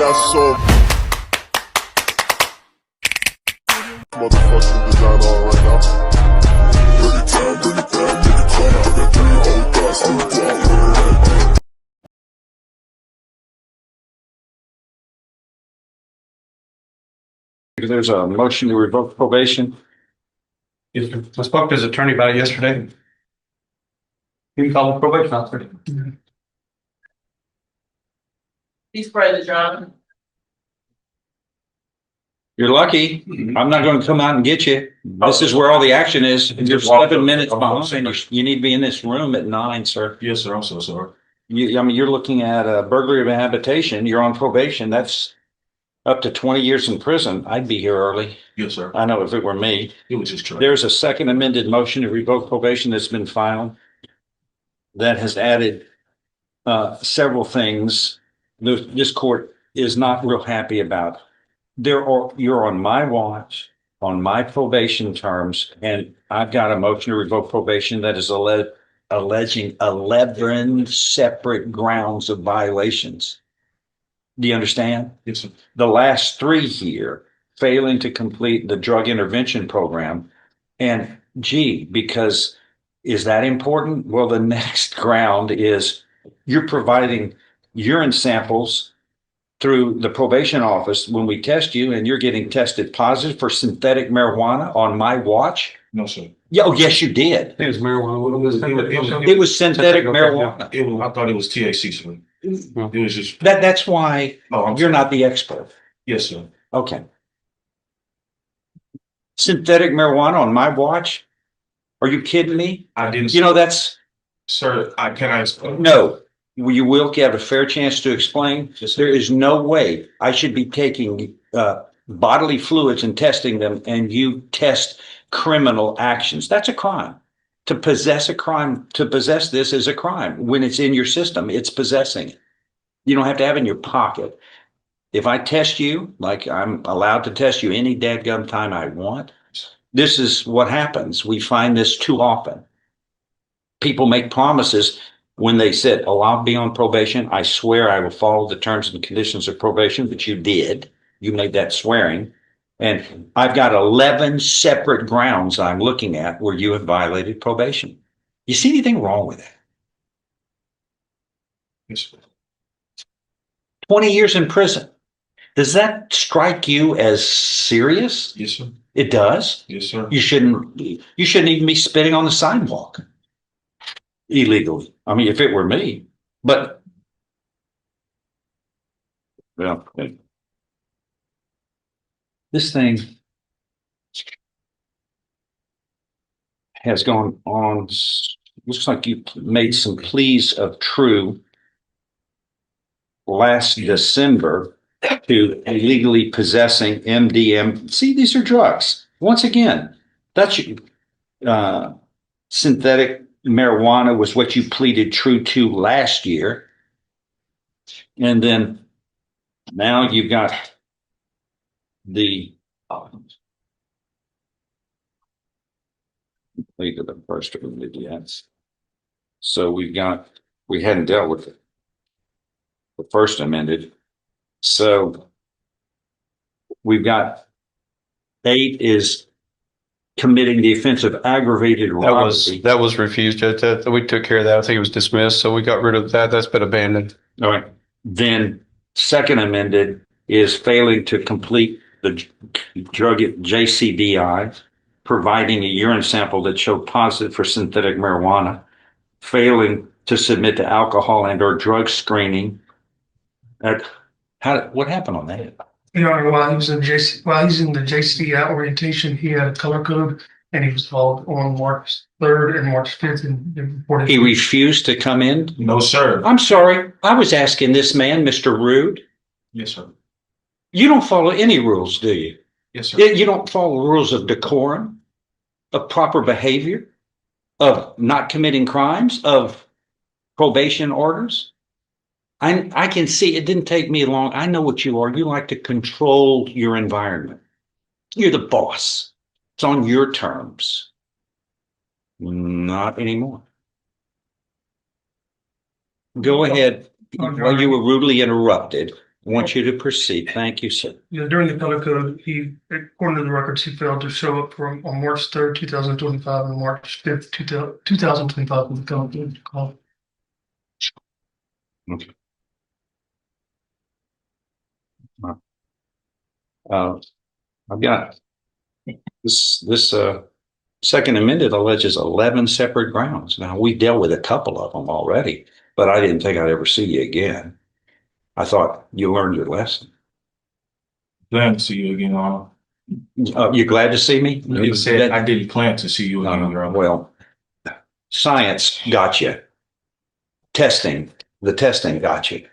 got some motherfucking design on right now. Bring it down, bring it down, bring it down. I got 3 old guys on the block. There's a motion to revoke probation. Yes, sir. I spoke to his attorney about it yesterday. He can call the probation officer. He's present, John. You're lucky. I'm not going to come out and get you. This is where all the action is. You're 7 minutes behind. You need to be in this room at 9, sir. Yes, sir. I'm so sorry. I mean, you're looking at a burglary of a habitation. You're on probation. That's up to 20 years in prison. I'd be here early. Yes, sir. I know if it were me. It was just trying. There's a second amended motion to revoke probation that's been filed that has added several things this court is not real happy about. You're on my watch, on my probation terms, and I've got a motion to revoke probation that is alleging 11 separate grounds of violations. Do you understand? Yes, sir. The last 3 here, failing to complete the drug intervention program. And because is that important? Well, the next ground is you're providing urine samples through the probation office when we test you, and you're getting tested positive for synthetic marijuana on my watch. No, sir. Yeah, oh, yes, you did. It was marijuana. It was synthetic marijuana. I thought it was THC, sir. It was just. That's why Oh, you're not the expert. Yes, sir. Okay. Synthetic marijuana on my watch? Are you kidding me? I didn't. You know, that's Sir, can I explain? no. You will have a fair chance to explain. Yes, sir. There is no way I should be taking bodily fluids and testing them, and you test criminal actions. That's a crime. To possess this is a crime. When it's in your system, it's possessing it. You don't have to have it in your pocket. If I test you, like I'm allowed to test you any dadgum time I want, this is what happens. We find this too often. People make promises when they said, oh, I'll be on probation. I swear I will follow the terms and conditions of probation, but you did. You made that swearing. And I've got 11 separate grounds I'm looking at where you have violated probation. You see anything wrong with that? Yes, sir. 20 years in prison. Does that strike you as serious? Yes, sir. It does. Yes, sir. You shouldn't even be spitting on the sidewalk illegally. I mean, if it were me, but well, this thing has gone on. Looks like you made some pleas of true last December to illegally possessing MDM. See, these are drugs. Once again, that's synthetic marijuana was what you pleaded true to last year. And then now you've got the completed the first amended, yes. So we hadn't dealt with it. The first amended. So we've got 8 is committing the offense of aggravated robbery. That was refused. We took care of that. I think it was dismissed. So we got rid of that. That's been abandoned. All right. Then second amended is failing to complete the drug JCDI, providing a urine sample that showed positive for synthetic marijuana, failing to submit to alcohol and or drug screening. What happened on that? Your Honor, while he's in the JC orientation, he had a color code and he was called on March 3rd and March 5th and reported. He refused to come in? No, sir. I'm sorry. I was asking this man, Mr. Rude. Yes, sir. You don't follow any rules, do you? Yes, sir. You don't follow rules of decorum, of proper behavior, of not committing crimes, of probation orders. I can see it didn't take me long. I know what you are. You like to control your environment. You're the boss. It's on your terms. Not anymore. Go ahead. While you were rudely interrupted, want you to proceed. Thank you, sir. Yeah, during the color code, he, according to the records, he failed to show up on March 3rd, 2025 and March 5th, 2025 with the color code. Okay. I've got this second amended alleges 11 separate grounds. Now, we dealt with a couple of them already, but I didn't think I'd ever see you again. I thought you learned your lesson. Glad to see you again, Ron. You glad to see me? You said I didn't plan to see you again, Ron. Well, science got you. The testing got you.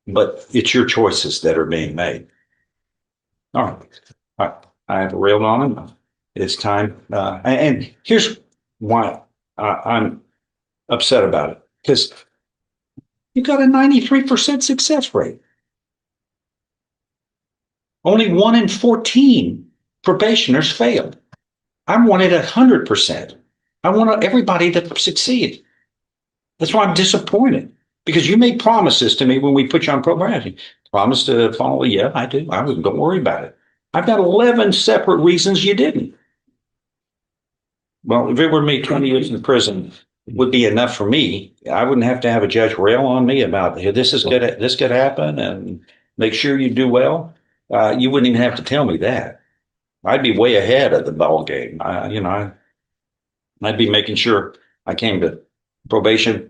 But it's your choices that are being made. All right. I have railed on enough. It's time. And here's why I'm upset about it. Because you got a 93% success rate. Only 1 in 14 probationers failed. I wanted 100%. I want everybody to succeed. That's why I'm disappointed. Because you made promises to me when we put you on probation. Promise to follow. Yeah, I do. Don't worry about it. I've got 11 separate reasons you didn't. Well, if it were me, 20 years in prison would be enough for me. I wouldn't have to have a judge rail on me about this could happen and make sure you do well. You wouldn't even have to tell me that. I'd be way ahead of the ball game. I'd be making sure I came to probation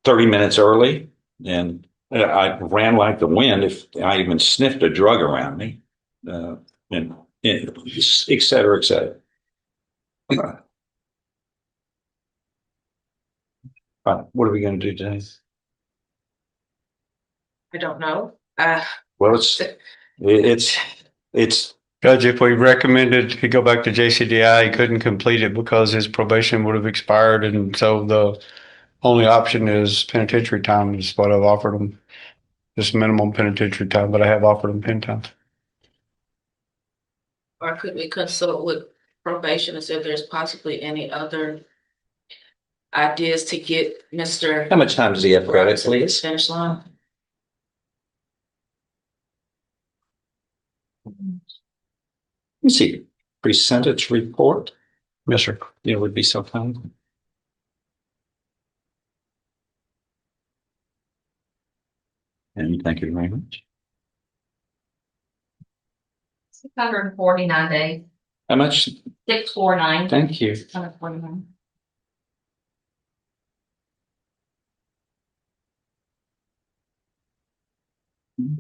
30 minutes early, and I ran like the wind if I even sniffed a drug around me, and et cetera, et cetera. What are we going to do today? I don't know. Well, it's Judge, if we recommended he go back to JCDI, he couldn't complete it because his probation would have expired, and so the only option is penitentiary time is what I've offered him. Just minimum penitentiary time, but I have offered him pen time. Or could we consult with probation and see if there's possibly any other ideas to get Mr. how much time does he have credit, please? Finish line? You see, pre-sentence report. Yes, sir. It would be so kind. And thank you very much. 649 days, How much? 649, Thank you. 649.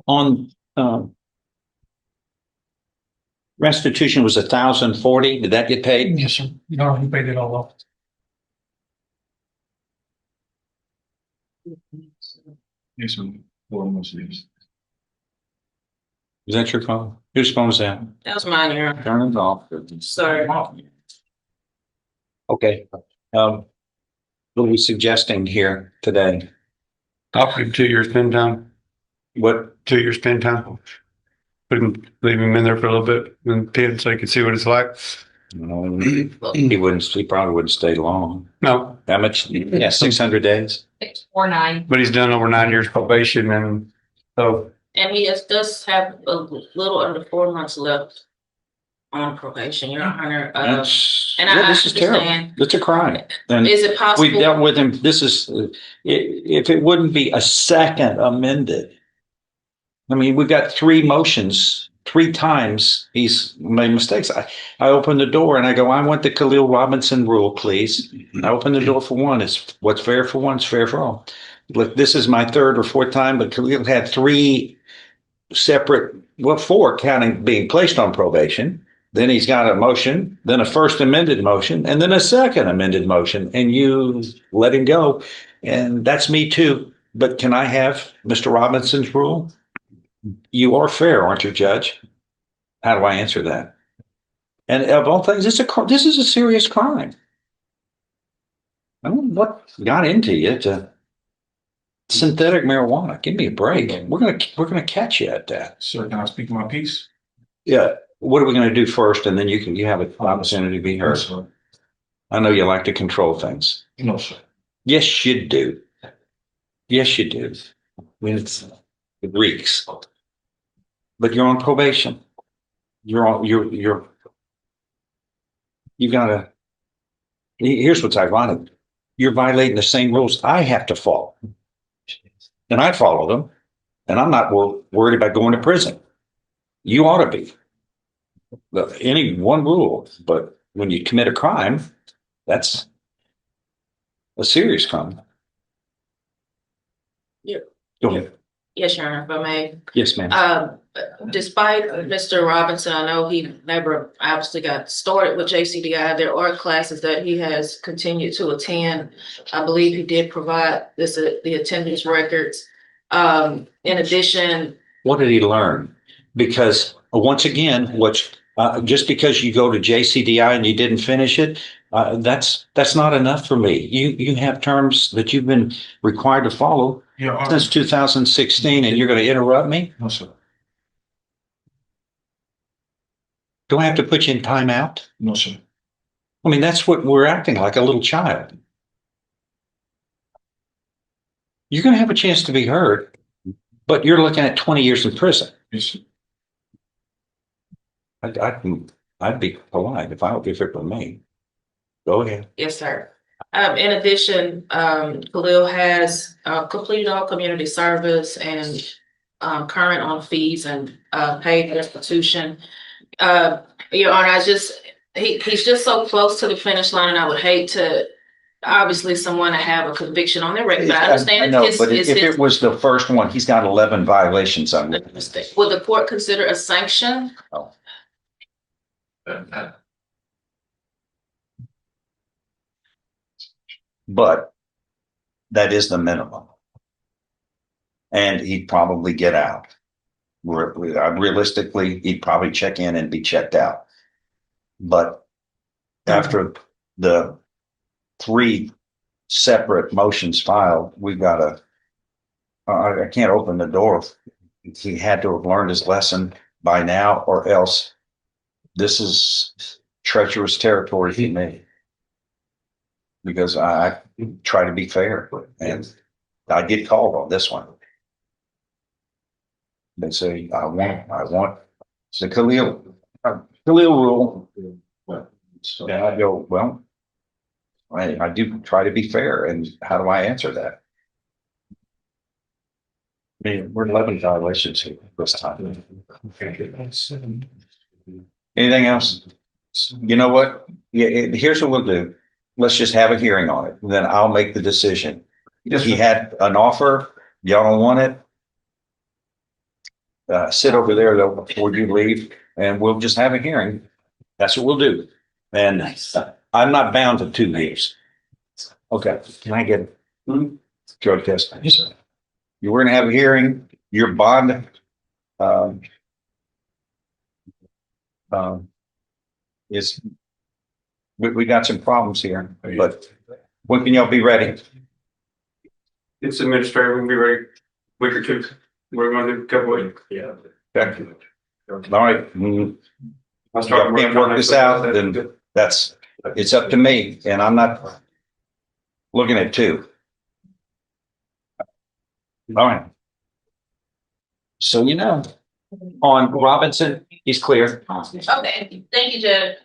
On restitution was 1,040. Did that get paid? Yes, sir. No, he paid it all off. Yes, sir. 4 months, yes. Is that your phone? Whose phone is that? That was mine, Your Honor. Turn it off. Sorry. Okay. What are we suggesting here today? Offered him 2 years pen time, What? 2 years pen time. Put him, leave him in there for a little bit and pen so he can see what it's like. He probably wouldn't stay long. No, How much? Yeah, 600 days. 649. but he's done over 9 years probation, and so And he does have a little under 4 months left on probation, Your Honor. This is terrible. understand. It's a crime. And Is it possible? we've dealt with him. This is, if it wouldn't be a second amended. I mean, we've got 3 motions, 3 times he's made mistakes. I open the door and I go, I want the Khalil Robinson rule, please. I open the door for one. It's what's fair for one is fair for all. Look, this is my 3rd or 4th time, but Khalil had 3 separate, 4 counting being placed on probation. Then he's got a motion, then a first amended motion, and then a second amended motion, and you let him go. And that's me too. But can I have Mr. Robinson's rule? You are fair, aren't you, Judge? How do I answer that? And of all things, this is a serious crime. I don't know what got into you to synthetic marijuana. Give me a break. We're gonna catch you at that. Sir, can I speak my piece? Yeah. What are we going to do first, and then you have an opportunity to be heard. Yes, sir. I know you like to control things. No, sir. Yes, you do. Yes, you do. I mean, it reeks. but you're on probation. You gotta, here's what's ironic. You're violating the same rules I have to follow. And I follow them, and I'm not worried about going to prison. You ought to be. Any one rule, but when you commit a crime, that's a serious crime. Yeah. Go ahead. Yes, Your Honor, if I may. Yes, ma'am. Despite Mr. Robinson, I know he never obviously got started with JCDI. There are classes that he has continued to attend. I believe he did provide the attendance records. In addition, What did he learn? Because once again, just because you go to JCDI and you didn't finish it, that's not enough for me. You have terms that you've been required to follow Your Honor. since 2016, and you're going to interrupt me? No, sir. Do I have to put you in timeout? No, sir. I mean, that's what we're acting like, a little child. You're going to have a chance to be heard, but you're looking at 20 years in prison. Yes, sir. I'd be polite if it were me. Go ahead. yes, sir. In addition, Khalil has completed all community service and current on fees and paid restitution. Your Honor, he's just so close to the finish line, and I would hate to, obviously, someone to have a conviction on their record. But I understand know, it's but if it was the first one, he's got 11 violations on it. mistake. Would the court consider a sanction? But that is the minimum. And he'd probably get out. Realistically, he'd probably check in and be checked out. But after the 3 separate motions filed, we've got to, I can't open the door. He had to have learned his lesson by now, or else this is treacherous territory for me. Because I try to be fair, and I get called on this one. They say, I want the Khalil rule. And I go, well, I do try to be fair, and how do I answer that? I mean, we're 11 violations here this time. Anything else? You know what? Yeah, here's what we'll do. Let's just have a hearing on it, and then I'll make the decision. If he had an offer, y'all don't want it, sit over there though before you leave, and we'll just have a hearing. That's what we'll do. And I'm not bound to 2 years. Okay, can I get a drug test? Yes, sir. We're gonna have a hearing. Your bond is, we got some problems here, but when can y'all be ready? It's administrative, we'll be ready week or 2. We're going to do a couple of weeks. Yeah. Okay. All right. I'll start Y'all can't work this out, then it's up to me, and I'm not looking at 2. All right. So, on Robinson, he's clear. Okay, thank you, Judge.